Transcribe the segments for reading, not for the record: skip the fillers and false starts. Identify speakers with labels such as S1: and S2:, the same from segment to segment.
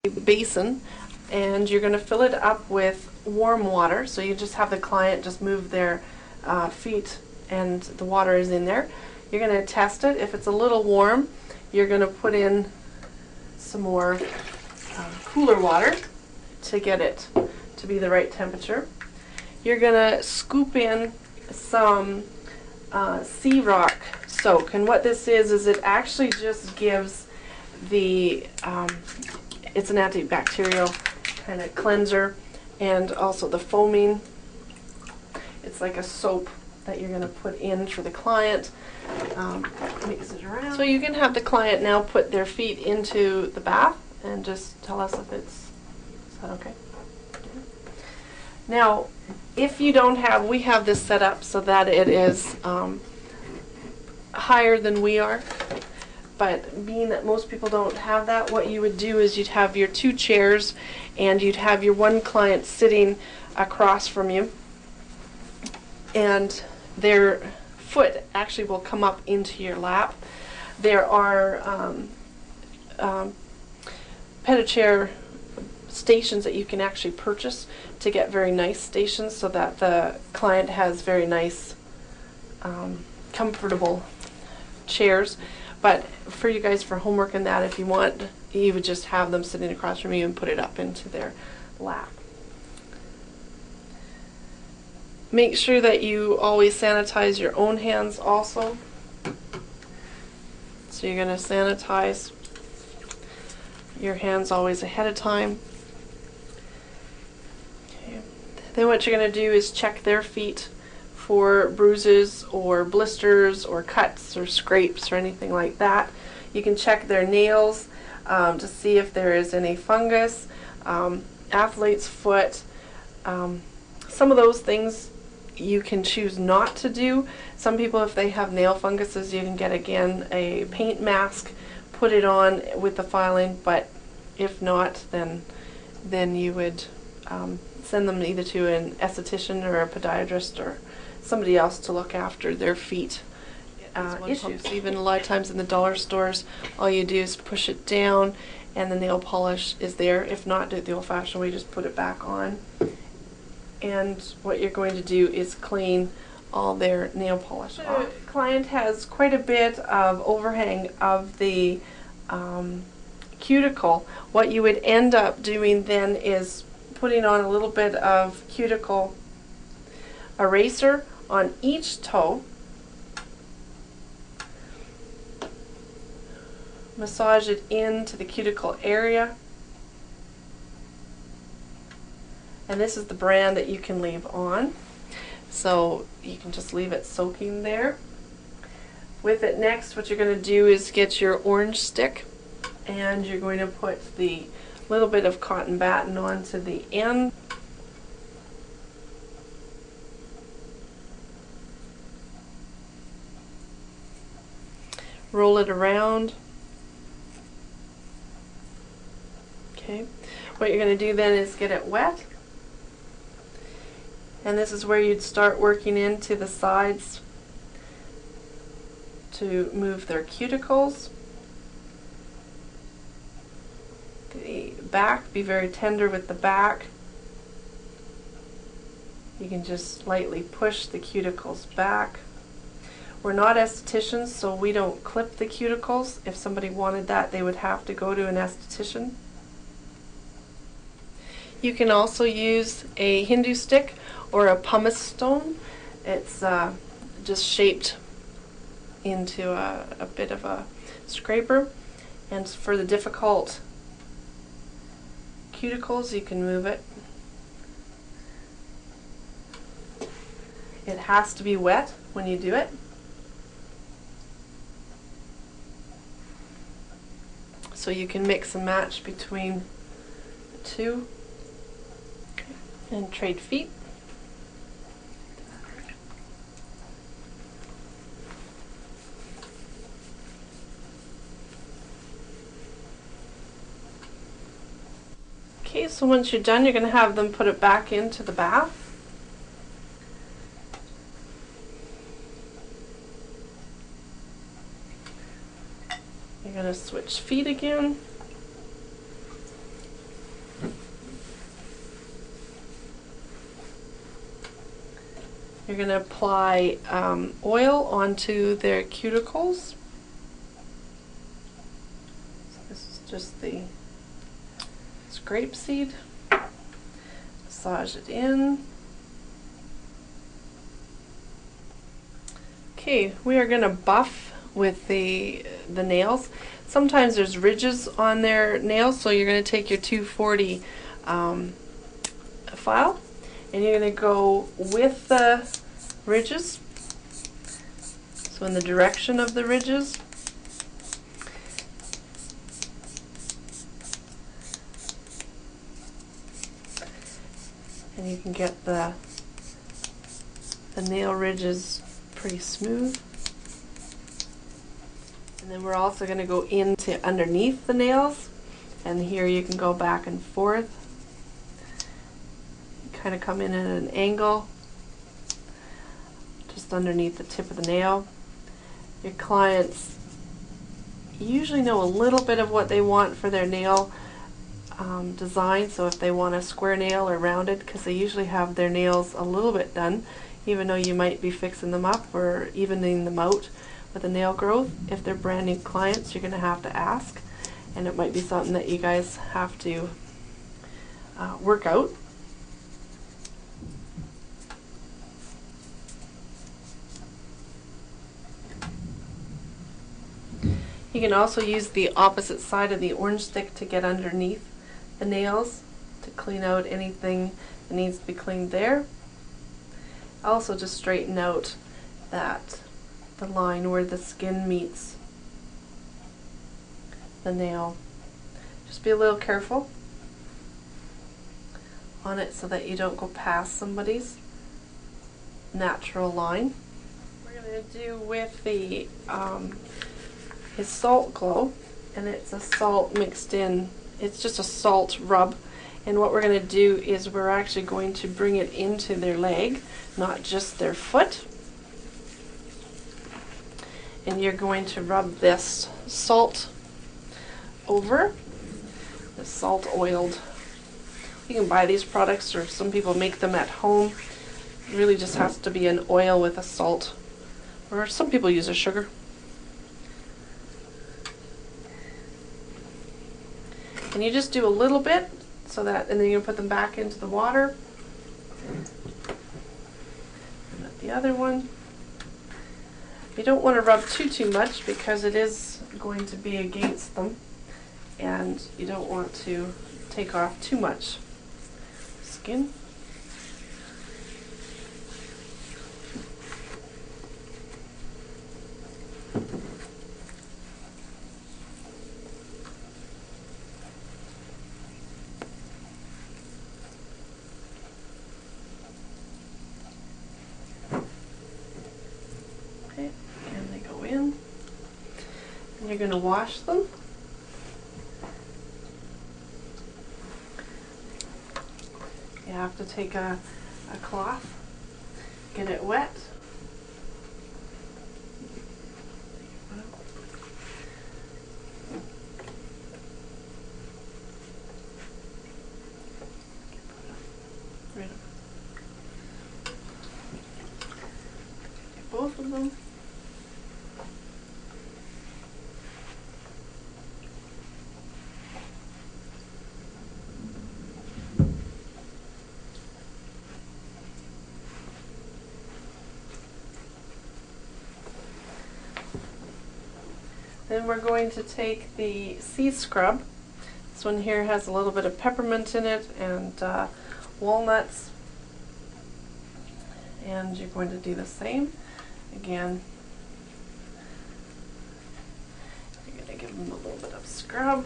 S1: basin, and you're going to fill it up with warm water. So you just have the client just move their feet and the water is in there. You're going to test it. If it's a little warm, you're going to put in some more cooler water to get it to be the right temperature. You're going to scoop in some sea rock soak, and what this is it actually just gives the it's an antibacterial kind of cleanser, and also the foaming. It's like a soap that you're going to put in for the client. Mix it around. So you can have the client now put their feet into the bath and just tell us if is that okay? Now, if you don't have, we have this set up so that it is higher than we are. But being that most people don't have that, what you would do is you'd have your two chairs and you'd have your one client sitting across from you, and their foot actually will come up into your lap. There are Pedi-care stations that you can actually purchase to get very nice stations so that the client has very nice, comfortable chairs. But for you guys for homework and that, if you want, you would just have them sitting across from you and put it up into their lap. Make sure that you always sanitize your own hands also. So you're going to sanitize your hands always ahead of time. Okay. Then what you're going to do is check their feet for bruises or blisters or cuts or scrapes or anything like that. You can check their nails to see if there is any fungus, athlete's foot. Some of those things you can choose not to do. Some people, if they have nail funguses, you can get again a paint mask, put it on with the filing, but if not, then you would send them either to an esthetician or a podiatrist or somebody else to look after their feet issues. Even a lot of times in the dollar stores, all you do is push it down and the nail polish is there. If not, do it the old-fashioned way, just put it back on. And what you're going to do is clean all their nail polish off. The client has quite a bit of overhang of the cuticle. What you would end up doing then is putting on a little bit of cuticle eraser on each toe. Massage it into the cuticle area. And this is the brand that you can leave on. So you can just leave it soaking there. With it next, what you're going to do is get your orange stick and you're going to put the little bit of cotton batting onto the end. Roll it around. Okay. What you're going to do then is get it wet. And this is where you'd start working into the sides to move their cuticles. The back, be very tender with the back. You can just lightly push the cuticles back. We're not estheticians, so we don't clip the cuticles. If somebody wanted that, they would have to go to an esthetician. You can also use a Hindu stick or a pumice stone. It's just shaped into a bit of a scraper. And for the difficult cuticles, you can move it. It has to be wet when you do it. So you can mix and match between the two. And trade feet. Okay, so once you're done, you're going to have them put it back into the bath. You're going to switch feet again. You're going to apply oil onto their cuticles. So this is just the grape seed. Massage it in. Okay, we are going to buff with the nails. Sometimes there's ridges on their nails, so you're going to take your 240 file and you're going to go with the ridges, so in the direction of the ridges. And you can get the nail ridges pretty smooth. And then we're also going to go into underneath the nails, and here you can go back and forth. You kind of come in at an angle just underneath the tip of the nail. Your clients usually know a little bit of what they want for their nail design, so if they want a square nail or rounded, because they usually have their nails a little bit done, even though you might be fixing them up or evening them out with the nail growth. If they're brand new clients, you're going to have to ask, and it might be something that you guys have to work out. You can also use the opposite side of the orange stick to get underneath the nails to clean out anything that needs to be cleaned there. Also just straighten out the line where the skin meets the nail. Just be a little careful on it so that you don't go past somebody's natural line. We're going to do with the is Salt Glow, and it's a salt mixed in. It's just a salt rub, and what we're going to do is we're actually going to bring it into their leg, not just their foot. And you're going to rub this salt over, the salt oiled. You can buy these products, or some people make them at home. It really just has to be an oil with a salt, or some people use a sugar. And you just do a little bit, so that, and then you put them back into the water. And the other one. You don't want to rub too much because it is going to be against them, and you don't want to take off too much skin. You're going to wash them. You have to take a cloth, get it wet. Both of them. Then we're going to take the sea scrub. This one here has a little bit of peppermint in it and walnuts. And you're going to do the same. Again, you're going to give them a little bit of scrub.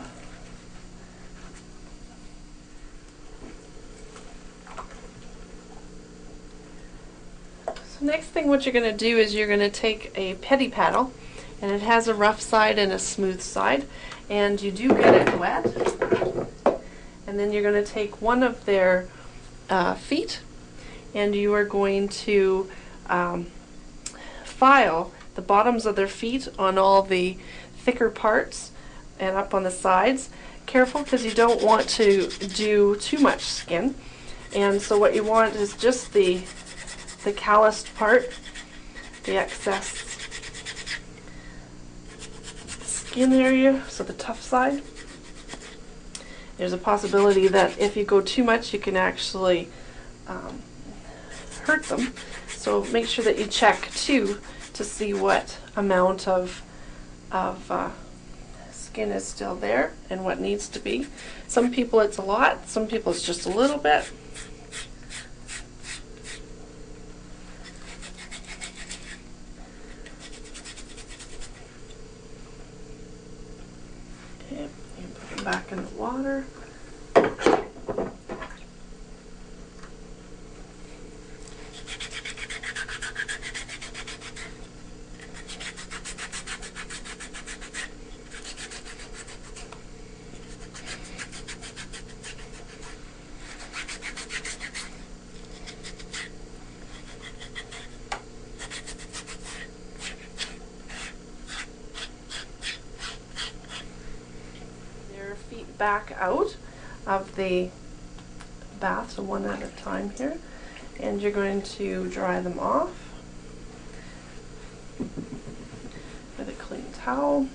S1: So next thing what you're going to do is you're going to take a pedi paddle, and it has a rough side and a smooth side, and you do get it wet. And then you're going to take one of their feet, and you are going to file the bottoms of their feet on all the thicker parts and up on the sides. Careful, because you don't want to do too much skin. And so what you want is just the the calloused part, the excess skin area, so the tough side. There's a possibility that if you go too much, you can actually hurt them. So make sure that you check too to see what amount of skin is still there and what needs to be. Some people it's a lot, some people it's just a little bit. Okay, you put them back in the water. Feet back out of the bath, so one at a time here, and you're going to dry them off with a clean towel,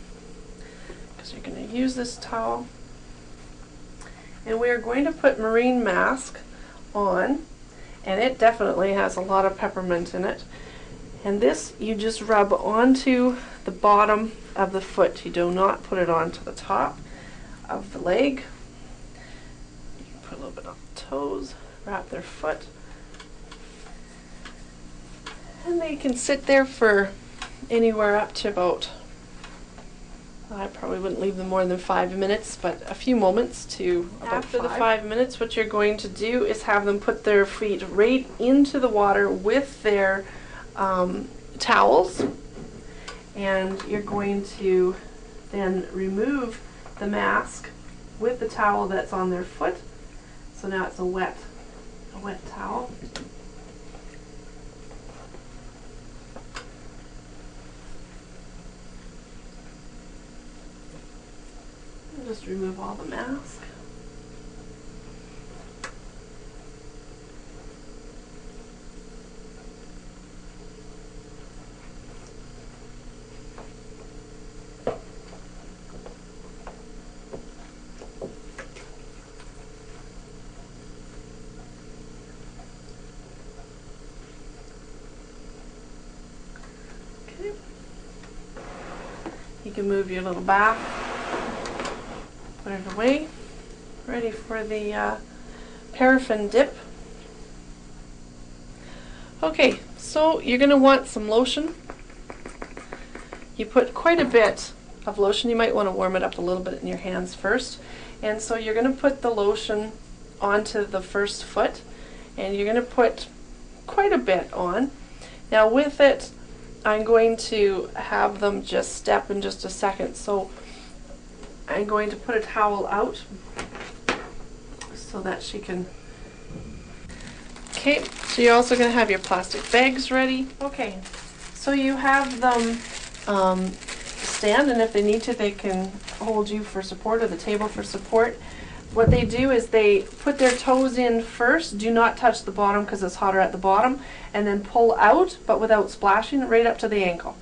S1: because you're going to use this towel. And we are going to put marine mask on, and it definitely has a lot of peppermint in it. And this you just rub onto the bottom of the foot. You do not put it onto the top of the leg. You can put a little bit on the toes, wrap their foot, and they can sit there for anywhere up to about, I probably wouldn't leave them more than 5 minutes, but a few moments to about After the 5 minutes, what you're going to do is have them put their feet right into the water with their towels, and you're going to then remove the mask with the towel that's on their foot. So now it's a wet towel. And just remove all the mask. You can move your little bath, put it away, ready for the paraffin dip. Okay, so you're going to want some lotion. You put quite a bit of lotion. You might want to warm it up a little bit in your hands first. And so you're going to put the lotion onto the first foot, and you're going to put quite a bit on. Now with it, I'm going to have them just step in just a second. So I'm going to put a towel out so that she can. Okay, so you're also going to have your plastic bags ready. Okay, so you have them stand, and if they need to, they can hold you for support or the table for support. What they do is they put their toes in first. Do not touch the bottom because it's hotter at the bottom, and then pull out, but without splashing, right up to the ankle.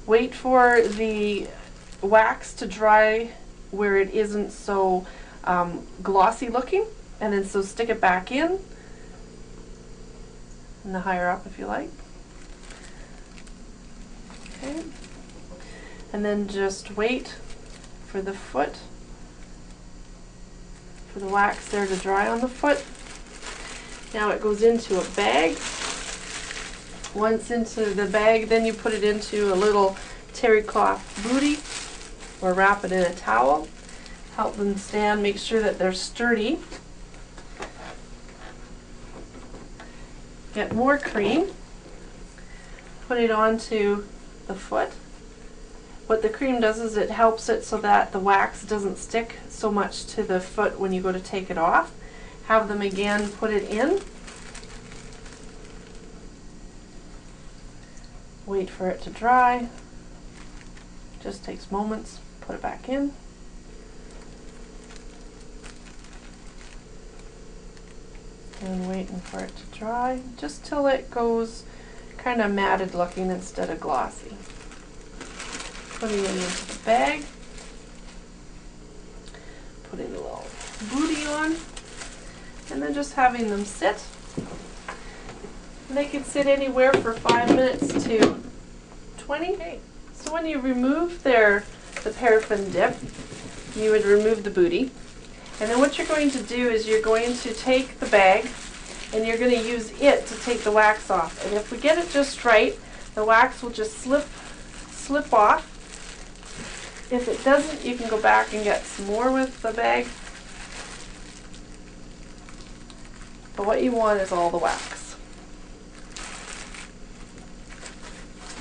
S1: Wait for the wax to dry where it isn't so glossy looking, and then so stick it back in, and the higher up if you like. Okay, and then just wait for the foot, for the wax there to dry on the foot. Now it goes into a bag. Once into the bag, then you put it into a little terry cloth booty, or wrap it in a towel. Help them stand, make sure that they're sturdy. Get more cream, put it onto the foot. What the cream does is it helps it so that the wax doesn't stick so much to the foot when you go to take it off. Have them again put it in. Wait for it to dry. Just takes moments. Put it back in. And waiting for it to dry, just till it goes kind of matted looking instead of glossy. Putting it into the bag. Putting a little booty on. And then just having them sit. They can sit anywhere for 5 minutes to 20. Okay. So when you remove the paraffin dip, you would remove the booty. And then what you're going to do is you're going to take the bag and you're going to use it to take the wax off. And if we get it just right, the wax will just slip off. If it doesn't, you can go back and get some more with the bag. But what you want is all the wax.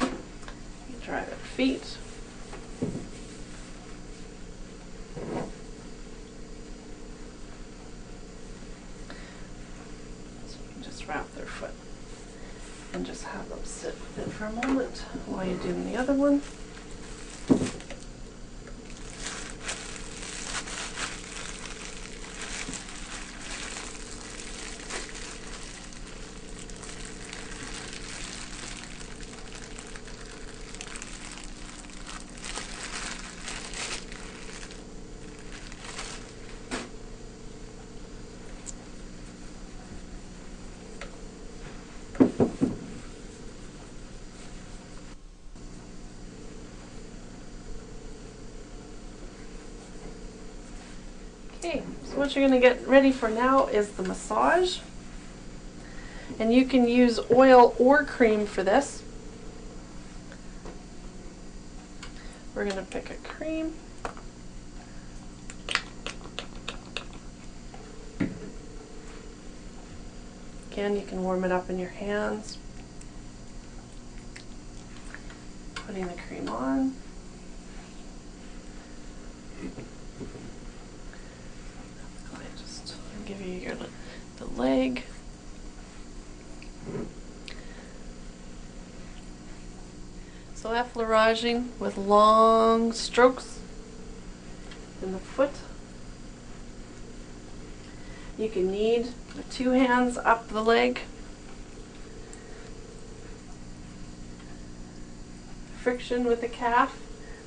S1: You dry their feet. Wrap their foot and just have them sit with it for a moment while you're doing the other one. Okay, so what you're going to get ready for now is the massage. And you can use oil or cream for this. We're going to pick a cream. Again, you can warm it up in your hands. Putting the cream on. Just give you the leg. So effleuraging with long strokes in the foot. You can knead with 2 hands up the leg. Friction with the calf,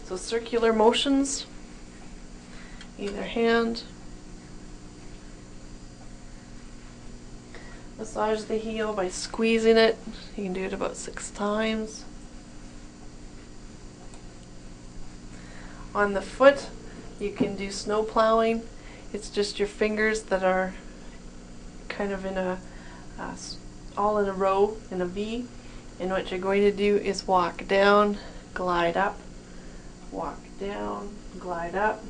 S1: so circular motions, either hand. Massage the heel by squeezing it. You can do it about 6 times. On the foot, you can do snow plowing. It's just your fingers that are kind of in a all in a row in a V. And what you're going to do is walk down, glide up, walk down, glide up.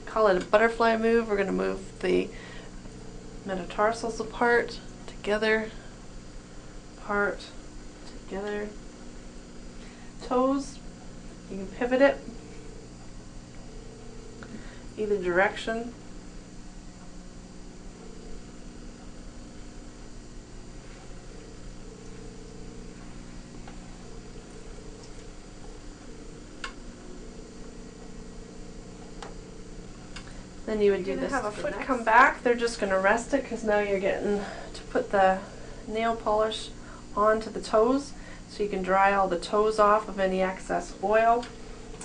S1: Call it a butterfly move. We're going to move the metatarsals apart, together, apart, together. Toes, you can pivot it either direction. Then you would do this. Have a foot come back. They're just going to rest it because now you're getting to put the nail polish onto the toes, so you can dry all the toes off of any excess oil.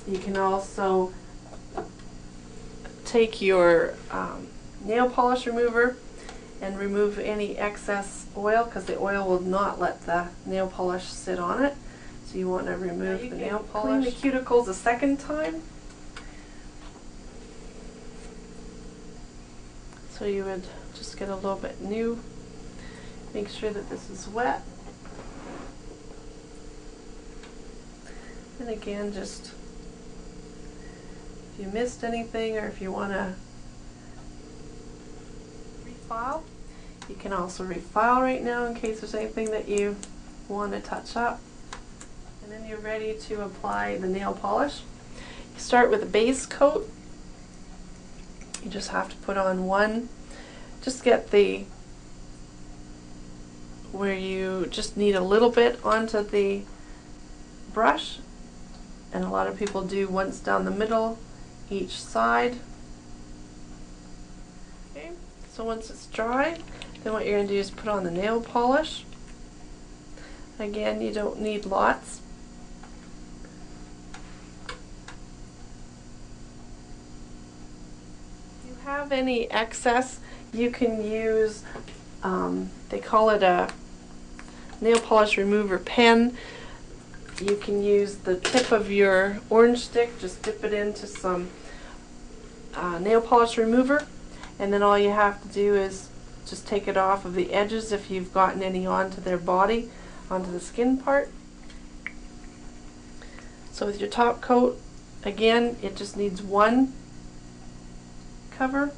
S1: You can also take your nail polish remover and remove any excess oil, because the oil will not let the nail polish sit on it. So you want to remove the nail polish. Clean the cuticles a second time. So you would just get a little bit new. Make sure that this is wet. And again, just if you missed anything or if you want to refile, you can also refile right now in case there's anything that you want to touch up. And then you're ready to apply the nail polish. You start with a base coat. You just have to put on one. Just get where you just need a little bit onto the brush, and a lot of people do once down the middle, each side. Okay, so once it's dry, Then what you're going to do is put on the nail polish. Again, you don't need lots. If you have any excess, you can use, they call it a nail polish remover pen. You can use the tip of your orange stick, just dip it into some nail polish remover, and then all you have to do is just take it off of the edges if you've gotten any onto their body, onto the skin part. So with your top coat, again, it just needs one cover.